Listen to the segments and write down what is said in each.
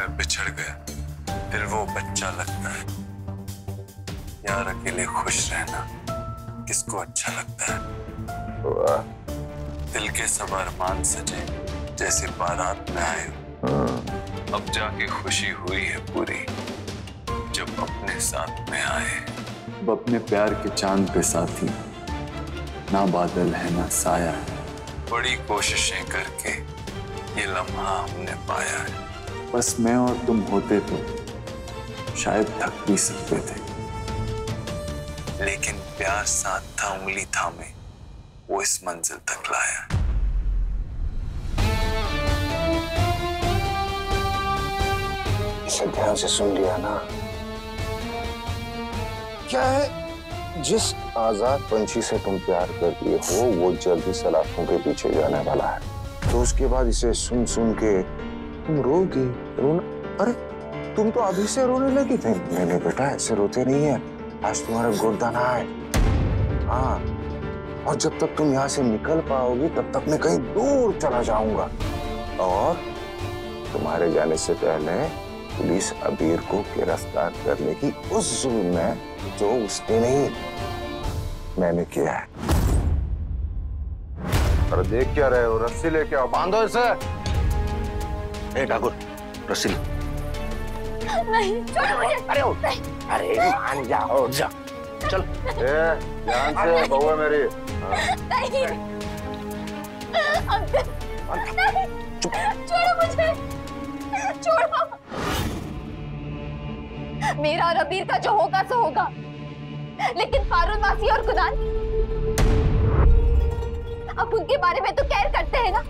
बिछड़ गया, फिर वो बच्चा लगता है। यार अकेले खुश रहना किसको अच्छा लगता है? दिल के सब अरमान सजे जैसे बारात में आए। अब जाके खुशी हुई है पूरी जब अपने साथ में आए। अब अपने प्यार के चांद पे साथी, ना बादल है ना साया है। बड़ी कोशिशें करके ये लम्हा हमने पाया है। बस मैं और तुम होते तो शायद थक भी सकते थे, लेकिन प्यार साथ था उंगली थामे, वो इस मंजिल तक लाया। इसे ध्यान से सुन लिया ना? क्या है, जिस आजाद पंछी से तुम प्यार करती हो वो जल्दी सलाखों के पीछे जाने वाला है, तो उसके बाद इसे सुन सुन के तुम रोगी। रोना? अरे तुम तो अभी से रोने लगी थी। नहीं बेटा, ऐसे रोते नहीं है, आज तुम्हारा गोदाना है। हाँ, और जब तक तुम यहाँ से निकल पाओगी तब तक मैं कहीं दूर चला जाऊंगा, और तुम्हारे जाने से पहले पुलिस अबीर को गिरफ्तार करने की उस जुल्म में जो उसने नहीं मैंने किया है। अरे देख क्या रहे हो, रस्सी लेके आओ, बांधो इसे। ए ठाकुर, रस्सी नहीं, छोड़ो मुझे। अरे मान जाओ, जा चल। ध्यान से, बहू है मेरी। नहीं, अंकल, छोड़ो मुझे, छोड़ो। मेरा और अबीर का जो होगा सो होगा, लेकिन फारून मासी और कुनाल, अब उनके बारे में तो केयर करते हैं ना?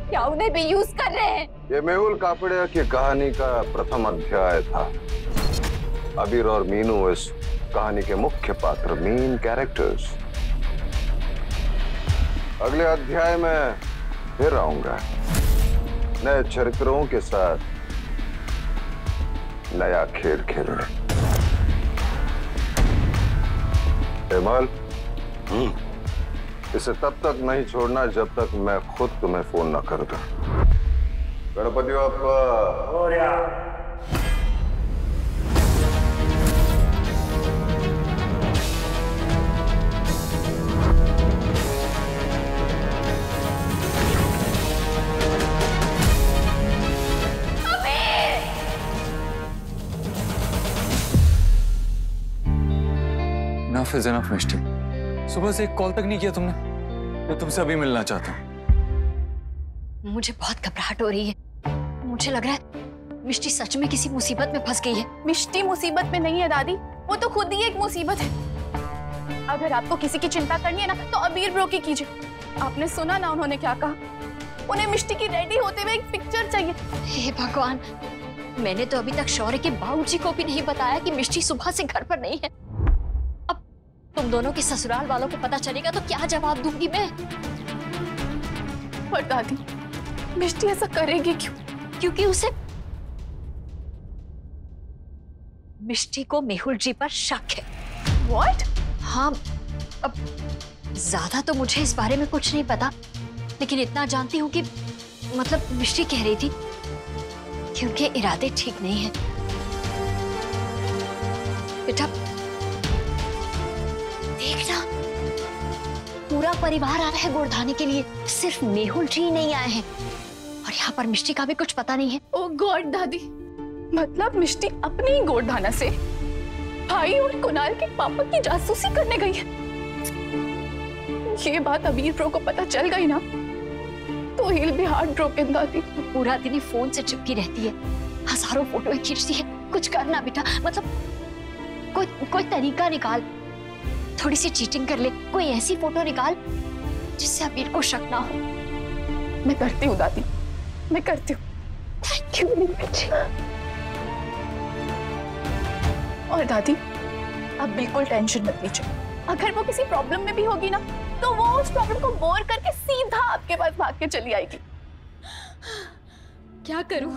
क्या उन्हें भी यूज कर रहे हैं? ये मेहुल कापड़िया की कहानी का प्रथम अध्याय था। अबीर और मीनू इस कहानी के मुख्य पात्र, मेन कैरेक्टर्स। अगले अध्याय में फिर आऊंगा नए चरित्रों के साथ, नया खेल खेलने। हेमल, इसे तब तक नहीं छोड़ना जब तक मैं खुद तुम्हें फोन न कर दूं। Ganpati Bappa. Enough is enough, मिष्टी। सुबह से एक कॉल तक नहीं किया तुमने। मैं तुमसे अभी मिलना चाहता हूँ। मुझे बहुत घबराहट हो रही है। मुझे लग रहा है मिष्टी सच में किसी मुसीबत में फंस गई है। मिष्टी मुसीबत में नहीं है दादी, वो तो खुद ही एक मुसीबत है। अगर आपको किसी की चिंता करनी है ना, तो अबीर ब्रो की कीजिए। आपने सुना ना उन्होंने क्या कहा? उन्हें मिष्टी की रेडी होते हुए एक पिक्चर चाहिए। हे भगवान, मैंने तो अभी तक शौर्य के बाबूजी को भी नहीं बताया कि मिष्टी सुबह से घर पर नहीं है। अब तुम दोनों के ससुराल वालों को पता चलेगा तो क्या जवाब दूंगी मैं? पर दादी, मिष्टी ऐसा करेगी क्यों? क्योंकि उसे मिष्टी को मेहुल जी पर शक है। What? हाँ, अब ज्यादा तो मुझे इस बारे में कुछ नहीं पता, लेकिन इतना जानती हूँ कि मतलब मिष्टी कह रही थी कि उनके इरादे ठीक नहीं हैं। बेटा देखना, पूरा परिवार आ रहा है गोड़धाने के लिए, सिर्फ मेहुल जी नहीं आए हैं, और यहाँ पर मिष्टी का भी कुछ पता नहीं है। ओह गॉड दादी, मतलब मिष्टी अपनी ही गोड़धाना से भाई और कुणाल के पापा की जासूसी करने गई है। ये बात अबीर ब्रो को पता चल गई ना, तो he'll be heartbroken दादी। पूरा दिन ही फोन से चिपकी रहती है, हजारों फोटोएं खींचती है। कुछ करना बेटा, मतलब कोई तरीका निकाल, थोड़ी सी चीटिंग कर ले, कोई ऐसी फोटो निकाल जिससे अबीर को शक ना हो। मैं करती हूँ दादी, मैं करती हूँ। थैंक यू मेरी बच्ची। और दादी, आप बिल्कुल टेंशन मत लीजिए। अगर वो किसी प्रॉब्लम में भी होगी ना, तो वो उस प्रॉब्लम को बोर करके सीधा आपके पास भाग के चली आएगी। क्या करूं?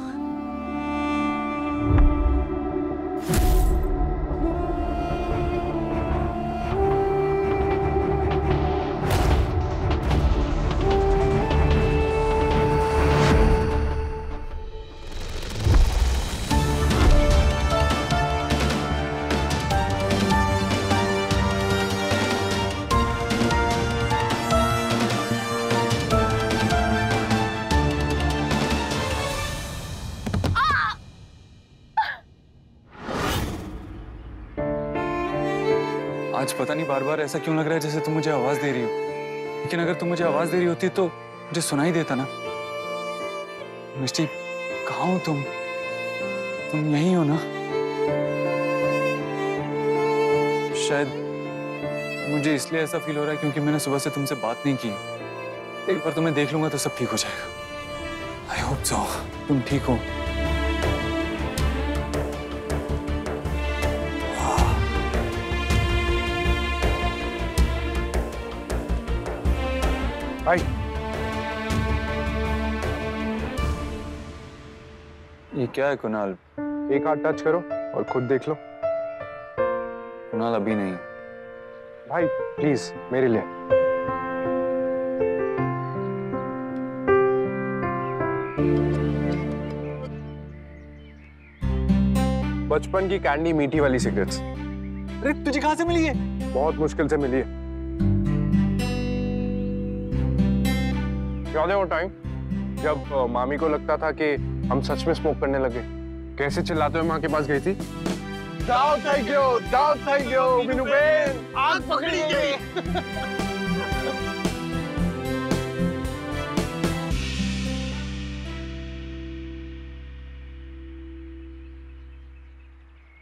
आज पता नहीं बार बार ऐसा क्यों लग रहा है जैसे तुम मुझे आवाज दे रही हो, लेकिन अगर तुम मुझे आवाज दे रही होती तो मुझे सुनाई देता ना। मिष्टी, कहाँ हो तुम? तुम यहीं हो ना? शायद मुझे इसलिए ऐसा फील हो रहा है क्योंकि मैंने सुबह से तुमसे बात नहीं की। एक बार तुम्हें देख लूंगा तो सब ठीक हो जाएगा। आई होप सो तुम ठीक हो। भाई, ये क्या है कुणाल? एक हाथ टच करो और खुद देख लो। कुणाल अभी नहीं। भाई प्लीज मेरे लिए। बचपन की कैंडी मीठी वाली सिगरेट्स। अरे तुझे कहाँ से मिली है? बहुत मुश्किल से मिली है। याद है वो टाइम जब मामी को लगता था कि हम सच में स्मोक करने लगे? कैसे चिल्लाते हुए माँ के पास गई थी, दाव થઈ ગયો मीनू बेन, आग पकड़ी गई।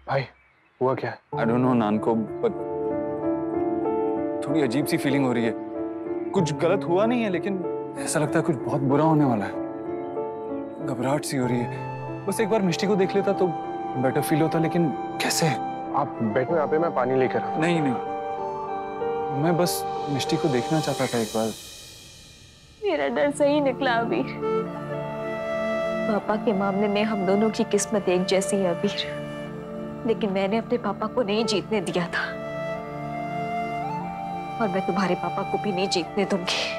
भाई हुआ क्या? I don't know नानको, but थोड़ी अजीब सी फीलिंग हो रही है। कुछ गलत हुआ नहीं है लेकिन ऐसा लगता है कुछ बहुत बुरा होने वाला है। घबराहट सी हो रही है। बस एक बार मिष्टी को देख लेता तो बेटर फील होता, लेकिन कैसे? आप बैठो यहाँ पे, मैं पानी लेकर। नहीं, मैं बस मिष्टी को देखना चाहता था एक बार। मेरा डर सही निकला अबीर। पापा के मामले में हम दोनों की किस्मत एक जैसी है अबीर, लेकिन मैंने अपने पापा को नहीं जीतने दिया था और मैं तुम्हारे पापा को भी नहीं जीतने दूंगी।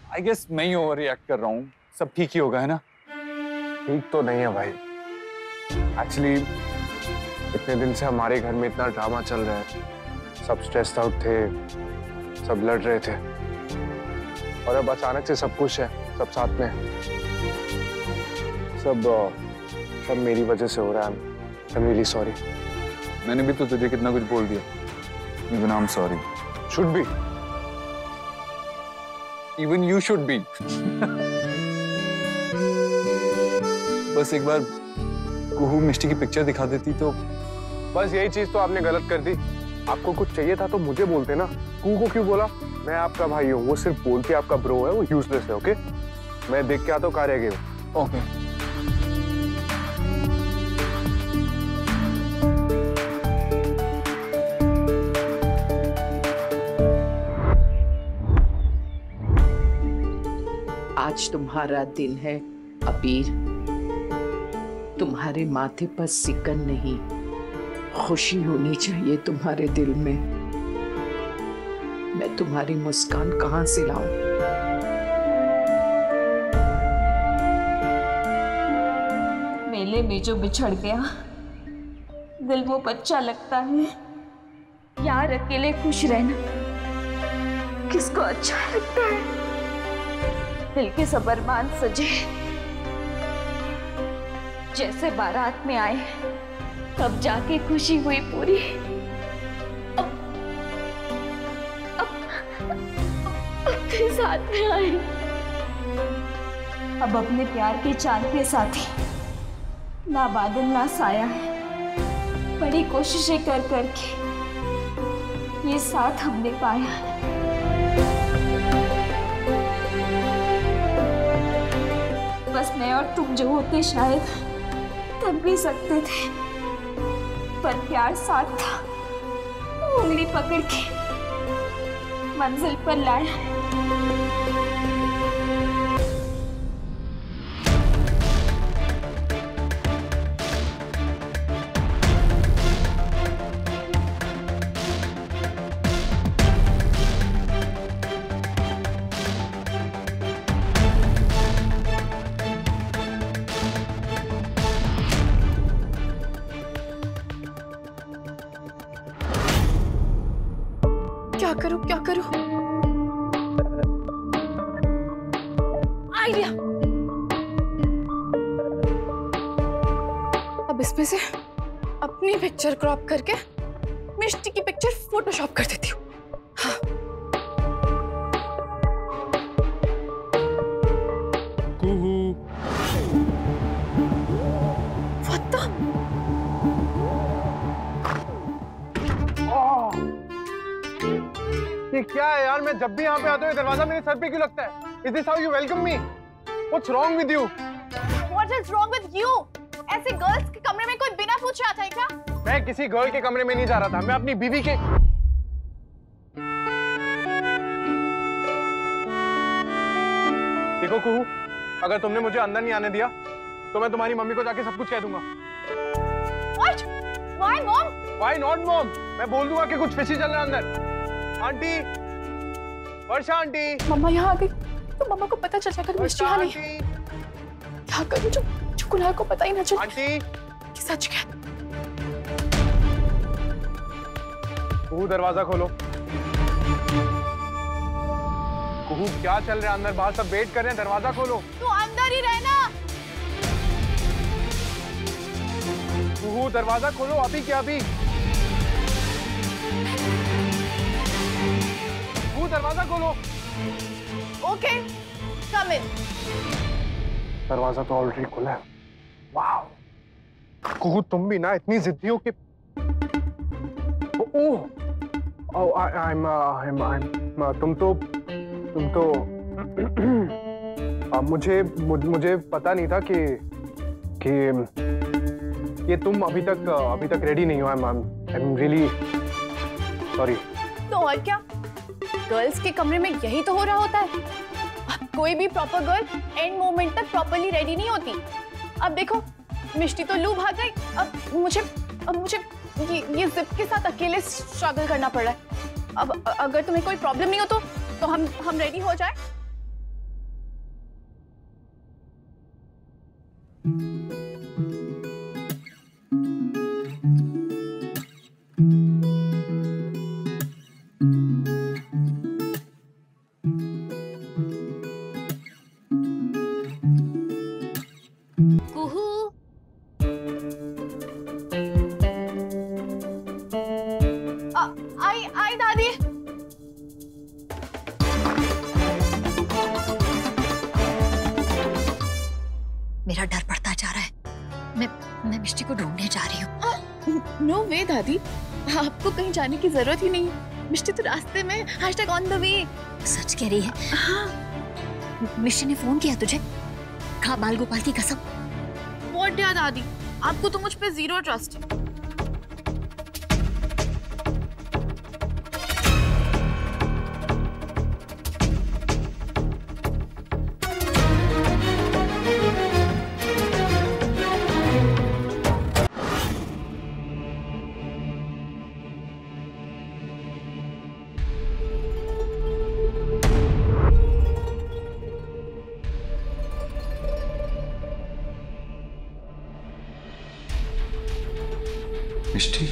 I guess मैं ही ओवर रिएक्ट कर रहा हूँ। सब ठीक ही होगा, है ना? ठीक तो नहीं है भाई। एक्चुअली इतने दिन से हमारे घर में इतना ड्रामा चल रहा है। सब स्ट्रेस्ड आउट थे, सब लड़ रहे थे और अब अचानक से सब कुछ है, सब साथ में है। सब मेरी वजह से हो रहा है। I am really sorry. मैंने भी तो तुझे कितना कुछ बोल दिया। Even I'm sorry. Should be. Even you should be. बस एक बार कुहू मिष्टी की पिक्चर दिखा देती तो। बस यही चीज तो आपने गलत कर दी। आपको कुछ चाहिए था तो मुझे बोलते ना। कुहू को क्यों बोला? मैं आपका भाई हूँ, वो सिर्फ बोल के आपका ब्रो है, वो यूजलेस है। ओके, मैं देख के आता हूँ कहाँ रह गए। ओके। आज तुम्हारा दिन है अबीर। तुम्हारे माथे पर सिकन नहीं, खुशी होनी चाहिए तुम्हारे दिल में। मैं तुम्हारी मुस्कान कहाँ से लाऊं? मेले में जो बिछड़ गया दिल वो बच्चा लगता है। यार अकेले खुश रहना किसको अच्छा लगता है? दिल के सब अरमान सजे जैसे बारात में आए, तब जाके खुशी हुई पूरी। अपने साथ में आए, अब अपने प्यार के चांद के साथी। ना बादल ना साया है, बड़ी कोशिशें कर करके ये साथ हमने पाया है। बस मैं और तुम जो होते शायद तब भी सकते थे, पर प्यार साथ था, उंगली पकड़ के मंजिल पर लाया। क्या करूं क्या करूं? आइडिया! अब इसमें से अपनी पिक्चर क्रॉप करके मिष्टी की पिक्चर फोटोशॉप कर देती हूँ। हाँ। What the? ये क्या है यार? मैं जब भी यहाँ पे आता हूँ दरवाजा मेरे सर पे क्यों लगता है? Is this how you welcome me? What's wrong with you? What is wrong with you? ऐसे गर्ल्स के कमरे में कोई बिना पूछे आता है क्या? मैं किसी गर्ल के कमरे में नहीं जा रहा था, मैं अपनी बीवी के। देखो कुहू, अगर तुमने मुझे अंदर नहीं आने दिया तो मैं तुम्हारी मम्मी को जाके सब कुछ कह दूंगा। What? Why mom? Why not mom? मैं बोल दूंगा कि कुछ फिशी चल रहा है अंदर। आंटी, वर्षा आंटी। मम्मा यहाँ आ गई तो मम्मा को पता चल जाएगा मिष्टी यहाँ नहीं है। क्या करूँ जो कुनाल को पता ही ना चले आंटी कि सच क्या? कुहू दरवाजा खोलो। कुहू क्या चल रहा है अंदर? बाहर सब वेट कर रहे हैं, दरवाजा खोलो। तू अंदर ही रहना। कुहू दरवाजा खोलो अभी क्या अभी? कुहू दरवाजा खोलो। ओके, कम इन। दरवाजा तो ऑलरेडी खुला है। वाह कुहू, तुम भी ना इतनी जिद्दी हो कि तुम तो मुझे पता नहीं था कि ये तुम अभी तक रेडी नहीं हो। I am really sorry. तो और क्या, गर्ल्स के कमरे में यही तो हो रहा होता है। अब कोई भी प्रॉपर गर्ल एंड मोमेंट तक प्रॉपर्ली रेडी नहीं होती। अब देखो मिष्टी तो लू भाग गई, अब मुझे ये जिप के साथ अकेले स्ट्रगल करना पड़ रहा है। अब अगर तुम्हें कोई प्रॉब्लम नहीं हो तो हम रेडी हो जाए। आई दादी। मेरा डर बढ़ता जा रहा है। मैं मिष्टी को ढूंढने जा रही हूँ। नो वे दादी, आपको कहीं जाने की जरूरत ही नहीं है। मिष्टी तो रास्ते में, hashtag on the way। सच कह रही है? हाँ। मिष्टी ने फोन किया तुझे? खा बाल गोपाल की कसम। What यार दादी, आपको तो मुझ पे जीरो ट्रस्ट है। मिष्टी,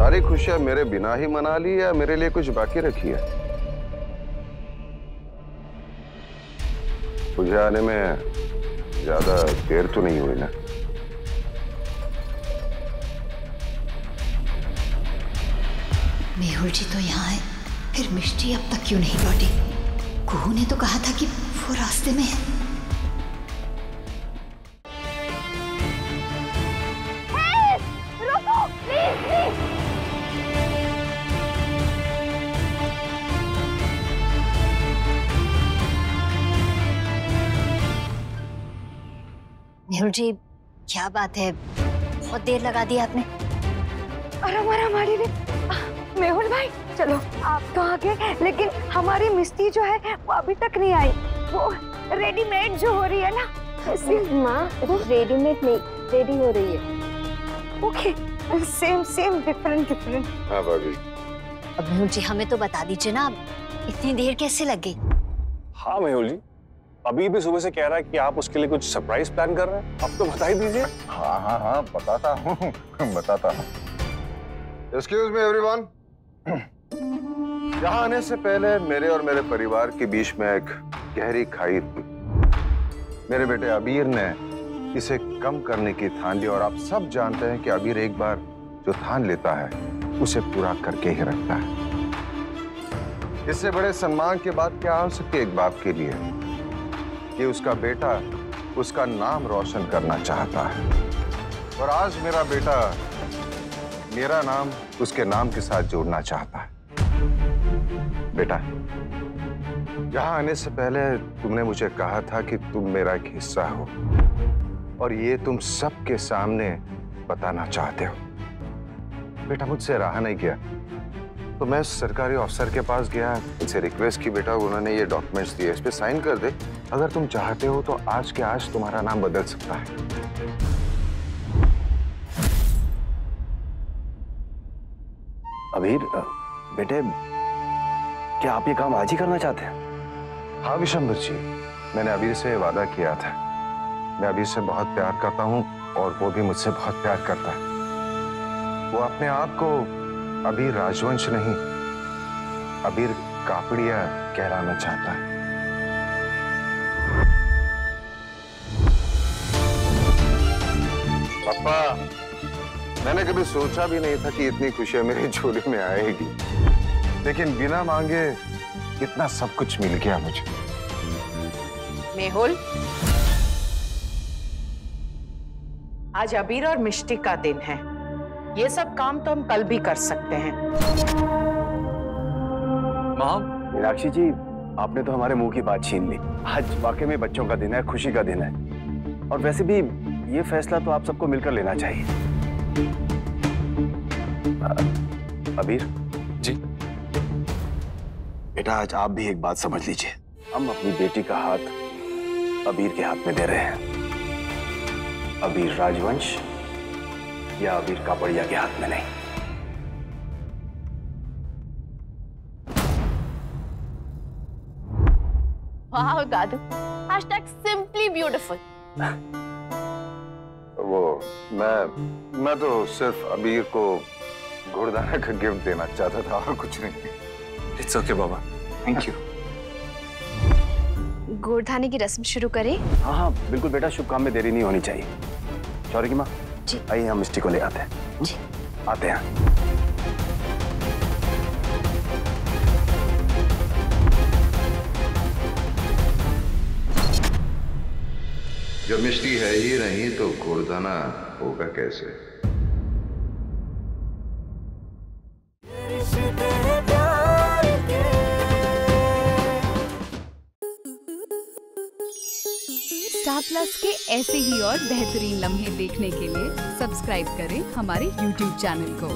सारी खुशियां मेरे बिना ही मना ली या मेरे लिए कुछ बाकी रखी है? मुझे आने में ज्यादा देर तो नहीं हुई ना? मेहुल जी तो यहाँ है, फिर मिष्टी अब तक क्यों नहीं लौटी? कुहू ने तो कहा था कि वो रास्ते में है। मेहुल जी, क्या बात है, बहुत देर लगा दी आपने। और हमारी मेहुल भाई, चलो आप तो आ गए, लेकिन हमारी मिस्टी जो है वो अभी तक नहीं आई। वो रेडीमेड जो हो रही है ना। माँ, रेडीमेड नहीं, रेडी हो रही है। Okay, same different. हाँ भाभी। अब मेहुल जी हमें तो बता दीजिए ना, इतनी देर कैसे लग गई? हाँ मेहुल जी, अभी भी सुबह से कह रहा है कि आप उसके लिए कुछ सरप्राइज प्लान कर रहे हैं। अब तो बता ही दीजिए। हाँ, बताता हूँ। Excuse me everyone. यहाँ आने से पहले मेरे और मेरे परिवार के बीच में एक गहरी खाई थी। मेरे बेटे अबीर ने इसे कम करने की ठान ली, और आप सब जानते हैं कि अबीर एक बार जो ठान लेता है उसे पूरा करके ही रखता है। इससे बड़े सम्मान के बाद क्या हो सकती है एक बाप के लिए कि उसका बेटा उसका नाम रोशन करना चाहता है। और आज मेरा बेटा मेरा नाम उसके नाम के साथ जोड़ना चाहता है। बेटा, यहाँ आने से पहले तुमने मुझे कहा था कि तुम मेरा एक हिस्सा हो, और ये तुम सबके सामने बताना चाहते हो। बेटा, मुझसे रहा नहीं गया, तो मैं सरकारी अफसर के पास गया, उनसे रिक्वेस्ट की। बेटा, उन्होंने ये डॉक्यूमेंट्स दिए, इस पे साइन कर दे। अगर तुम चाहते हो तो आज के आज तुम्हारा नाम बदल सकता है। अबीर, बेटे, क्या आप ये काम आज ही करना चाहते हैं? हाँ विशंबर जी, मैंने अबीर से वादा किया था। मैं अबीर से बहुत प्यार करता हूँ, और वो भी मुझसे बहुत प्यार करता है। वो अपने आप को अबीर राजवंश नहीं, अबीर कापड़िया कहलाना चाहता है। पापा, मैंने कभी सोचा भी नहीं था कि इतनी खुशियां मेरी झोली में आएगी, लेकिन बिना मांगे इतना सब कुछ मिल गया मुझे। मेहुल, आज अबीर और मिष्टी का दिन है। ये सब काम तो हम कल भी कर सकते हैं। माँ, मीनाक्षी जी, आपने तो हमारे मुंह की बात छीन ली। आज वाकई में बच्चों का दिन है, खुशी का दिन है, और वैसे भी ये फैसला तो आप सबको मिलकर लेना चाहिए। अबीर जी। बेटा, आज आप भी एक बात समझ लीजिए, हम अपनी बेटी का हाथ अबीर के हाथ में दे रहे हैं। अबीर राजवंश या अबीर कापड़िया के हाथ में नहीं। वाह दादू, #simply beautiful। वो मैं तो सिर्फ अबीर को घुड़दाना का गिफ्ट देना चाहता था, और कुछ नहीं। इट्स ओके बाबा, थैंक यू। गोरधाने की रस्म शुरू करें? हाँ हाँ बिल्कुल बेटा, शुभ काम में देरी नहीं होनी चाहिए। चौरी की माँ, जी। आइए हम मिष्टी को ले आते हैं। जी। आते हैं। जब मिष्टी है ही नहीं तो गोरदाना होगा कैसे? स्टार प्लस के ऐसे ही और बेहतरीन लम्हे देखने के लिए सब्सक्राइब करें हमारे YouTube चैनल को।